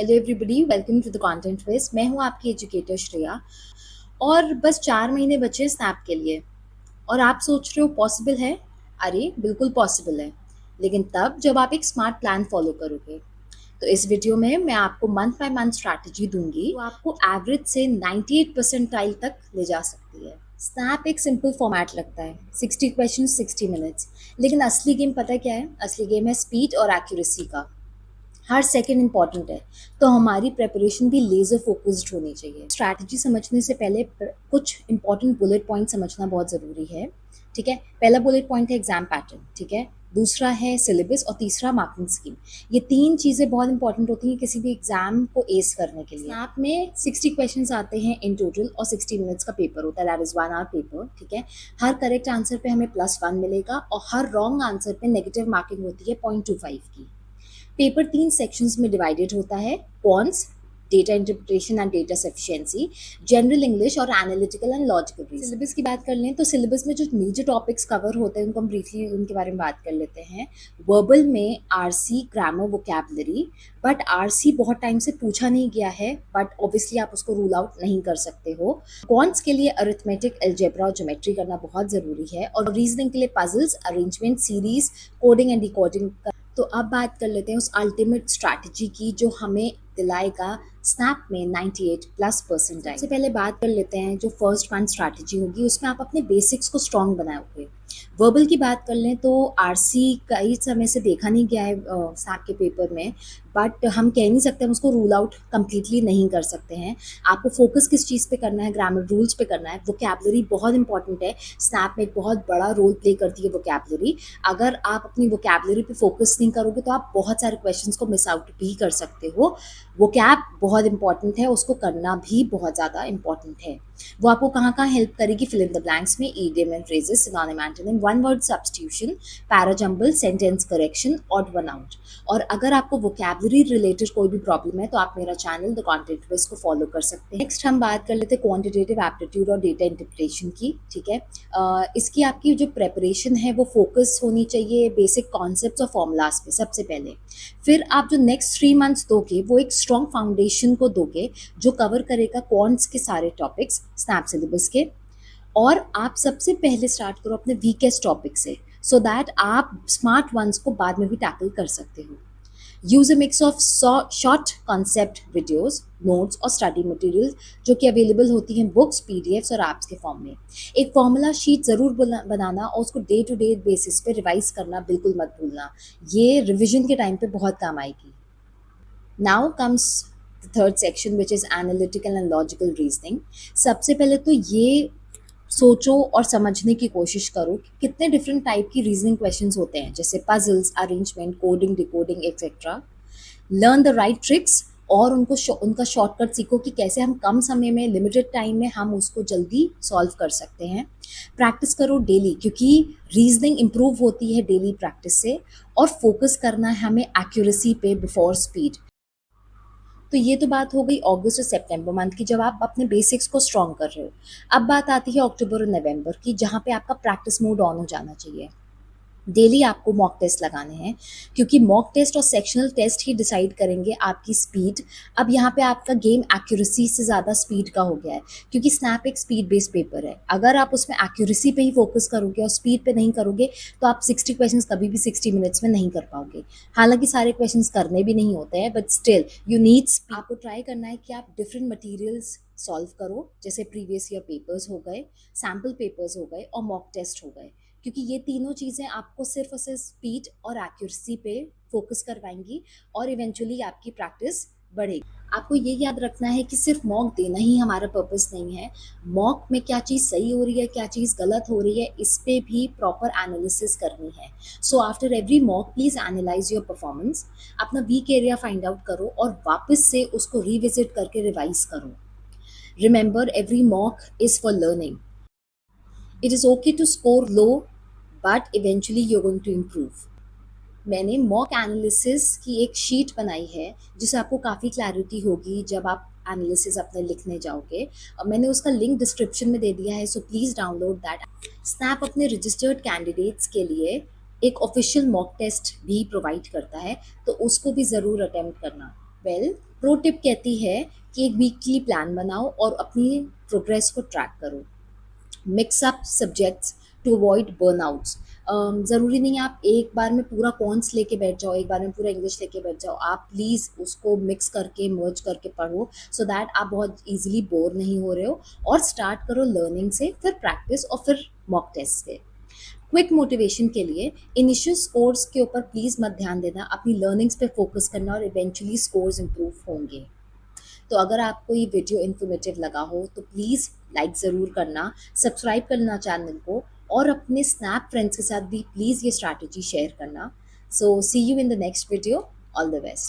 Hello everybody, welcome to the content quiz. मैं हूं आपकी एजुकेटर श्रेया और बस 4 महीने बचे हैं स्नैप के लिए। और आप सोच रहे हो पॉसिबल है? अरे बिल्कुल पॉसिबल है, लेकिन तब जब आप एक स्मार्ट प्लान फॉलो करोगे। तो इस वीडियो में मैं आपको मंथ बाय मंथ स्ट्रैटेजी दूंगी जो आपको एवरेज से 98 परसेंटाइल तक ले जा सकती है। स्नैप एक सिंपल फॉर्मेट लगता है, 60 क्वेश्चन 60 मिनट्स, लेकिन असली गेम पता क्या है? असली गेम है स्पीड और एक्यूरेसी का। हर सेकंड इंपॉर्टेंट है, तो हमारी प्रिपरेशन भी लेज़र फोकस्ड होनी चाहिए। स्ट्रैटेजी समझने से पहले कुछ इंपॉर्टेंट बुलेट पॉइंट समझना बहुत ज़रूरी है। ठीक है, पहला बुलेट पॉइंट है एग्जाम पैटर्न, ठीक है, दूसरा है सिलेबस और तीसरा मार्किंग स्कीम। ये तीन चीज़ें बहुत इंपॉर्टेंट होती हैं किसी भी एग्जाम को एस करने के लिए। स्नैप में 60 क्वेश्चंस आते हैं इन टोटल और 60 मिनट्स का पेपर होता है, दैट इज़ 1 आवर पेपर। ठीक है, हर करेक्ट आंसर पे हमें +1 मिलेगा और हर रॉन्ग आंसर पे नेगेटिव मार्किंग होती है 0.25 की। पेपर 3 सेक्शंस में डिवाइडेड होता है, quants, data interpretation and data sufficiency, general English और analytical and logical reasoning. Syllabus की बात कर लें तो सिलेबस में जो मेजर टॉपिक्स कवर होते हैं उनको हम ब्रीफली उनके बारे में बात कर लेते हैं। वर्बल में RC, grammar, vocabulary, but RC बहुत टाइम से पूछा नहीं गया है, बट ऑब्वियसली आप उसको रूल आउट नहीं कर सकते हो। क्वांट्स के लिए अरिथमेटिक, अलजेब्रा और ज्योमेट्री करना बहुत ज़रूरी है, और रीजनिंग के लिए puzzles, arrangement, series, coding and decoding. तो अब बात कर लेते हैं उस अल्टीमेट स्ट्रैटेजी की जो हमें दिलाएगा स्नैप में 98+%। सबसे पहले बात कर लेते हैं जो फर्स्ट वन स्ट्रैटेजी होगी, उसमें आप अपने बेसिक्स को स्ट्रॉन्ग बनाओगे। वर्बल की बात कर लें तो आरसी कई समय से देखा नहीं गया है स्नैप के पेपर में, बट हम कह नहीं सकते, हम उसको रूल आउट कम्प्लीटली नहीं कर सकते हैं। आपको फोकस किस चीज़ पे करना है? ग्रामर रूल्स पे करना है। वोकैबुलरी बहुत इंपॉर्टेंट है, स्नैप में एक बहुत बड़ा रोल प्ले करती है वोकैबुलरी। अगर आप अपनी वोकैबुलरी पे फोकस नहीं करोगे तो आप बहुत सारे क्वेश्चंस को मिस आउट भी कर सकते हो। वोकैब बहुत इंपॉर्टेंट है, उसको करना भी बहुत ज़्यादा इंपॉर्टेंट है। वो आपको कहाँ कहाँ हेल्प करेगी? फिल इन द ब्लैंक्स में, idiom and phrases, synonym, antonym, one word substitution, parajumble, sentence correction, odd one out. और अगर आपको वोकैबुलरी रिलेटेड कोई भी प्रॉब्लम है तो आप मेरा चैनल द कंटेंट क्विज को फॉलो कर सकते हैं। नेक्स्ट हम बात कर लेते हैं क्वांटिटेटिव एप्टीट्यूड और डेटा इंटरप्रिटेशन की। ठीक है, इसकी आपकी जो प्रेपरेशन है वो फोकस होनी चाहिए बेसिक कॉन्सेप्ट्स और फॉर्मूलाज पे सबसे पहले। फिर आप जो नेक्स्ट 3 मंथ्स दोगे वो एक स्ट्रॉन्ग फाउंडेशन को दोगे जो कवर करेगा क्वांट्स के सारे टॉपिक्स स्नैप सिलेबस के। और आप सबसे पहले स्टार्ट करो अपने वीकेस्ट टॉपिक से, सो दैट आप स्मार्ट वंस को बाद में भी टैकल कर सकते हो। Use a mix of short concept videos, notes और स्टडी मटेरियल जो कि अवेलेबल होती हैं बुक्स, पीडीएफ्स और ऐप्स के फॉर्म में। एक फॉर्मूला शीट ज़रूर बनाना और उसको डे टू डे बेसिस पे रिवाइज करना बिल्कुल मत भूलना, ये रिविजन के टाइम पे बहुत काम आएगी। Now comes the third section which is analytical and logical reasoning. सबसे पहले तो ये सोचो और समझने की कोशिश करो कि कितने डिफरेंट टाइप की रीजनिंग क्वेश्चंस होते हैं, जैसे puzzles, arrangement, coding, decoding etcetera. Learn the right tricks और उनका शॉर्टकट सीखो कि कैसे हम कम समय में, लिमिटेड टाइम में हम उसको जल्दी सॉल्व कर सकते हैं। प्रैक्टिस करो डेली, क्योंकि रीजनिंग इंप्रूव होती है डेली प्रैक्टिस से। और फोकस करना है हमें एक्यूरेसी पे बिफोर स्पीड। तो ये तो बात हो गई अगस्त और सितंबर मंथ की, जब आप अपने बेसिक्स को स्ट्रॉन्ग कर रहे हो। अब बात आती है अक्टूबर और नवंबर की, जहाँ पे आपका प्रैक्टिस मोड ऑन हो जाना चाहिए। डेली आपको मॉक टेस्ट लगाने हैं, क्योंकि मॉक टेस्ट और सेक्शनल टेस्ट ही डिसाइड करेंगे आपकी स्पीड। अब यहाँ पे आपका गेम एक्यूरेसी से ज़्यादा स्पीड का हो गया है, क्योंकि स्नैप एक स्पीड बेस्ड पेपर है। अगर आप उसमें एक्यूरेसी पे ही फोकस करोगे और स्पीड पे नहीं करोगे तो आप 60 क्वेश्चंस कभी भी 60 मिनट्स में नहीं कर पाओगे। हालांकि सारे क्वेश्चंस करने भी नहीं होते हैं, but still you need speed. आपको ट्राई करना है कि आप डिफरेंट मटीरियल्स सॉल्व करो, जैसे प्रीवियस ईयर पेपर्स हो गए, सैम्पल पेपर्स हो गए और मॉक टेस्ट हो गए, क्योंकि ये तीनों चीज़ें आपको सिर्फ और सिर्फ स्पीड और एक्यूरेसी पे फोकस करवाएंगी और इवेंचुअली आपकी प्रैक्टिस बढ़ेगी। आपको ये याद रखना है कि सिर्फ मॉक देना ही हमारा पर्पस नहीं है। मॉक में क्या चीज़ सही हो रही है, क्या चीज़ गलत हो रही है, इस पे भी प्रॉपर एनालिसिस करनी है। So after every mock please analyse your performance, अपना वीक एरिया फाइंड आउट करो और वापस से उसको रिविजिट करके रिवाइज करो। Remember, every mock is for learning. It is okay to score low, but eventually you are going to improve. मैंने mock analysis की एक शीट बनाई है जिससे आपको काफ़ी क्लैरिटी होगी जब आप एनालिसिस अपने लिखने जाओगे, और मैंने उसका लिंक डिस्क्रिप्शन में दे दिया है, so please download that. Snap अपने रजिस्टर्ड कैंडिडेट्स के लिए एक ऑफिशियल मॉक टेस्ट भी प्रोवाइड करता है, तो उसको भी ज़रूर अटेम्प्ट करना। वेल, प्रो टिप कहती है कि एक वीकली प्लान बनाओ और अपनी प्रोग्रेस को ट्रैक करो। Mix up subjects to avoid burnouts. ज़रूरी नहीं है आप एक बार में पूरा कॉन्स लेके बैठ जाओ, एक बार में पूरा इंग्लिश लेके बैठ जाओ। आप प्लीज़ उसको मिक्स करके मर्ज करके पढ़ो, सो दैट आप बहुत ईजिली बोर नहीं हो रहे हो। और स्टार्ट करो लर्निंग से, फिर प्रैक्टिस और फिर मॉक टेस्ट से। क्विक मोटिवेशन के लिए इनिशियल स्कोर्स के ऊपर प्लीज़ मत ध्यान देना, अपनी लर्निंग्स पे फोकस करना और इवेंचुअली स्कोर्स इंप्रूव होंगे। तो अगर आपको ये वीडियो इन्फॉर्मेटिव लगा हो तो प्लीज़ लाइक ज़रूर करना, सब्सक्राइब करना चैनल को, और अपने स्नैप फ्रेंड्स के साथ भी प्लीज़ ये स्ट्रैटेजी शेयर करना। So see you in the next video. All the best.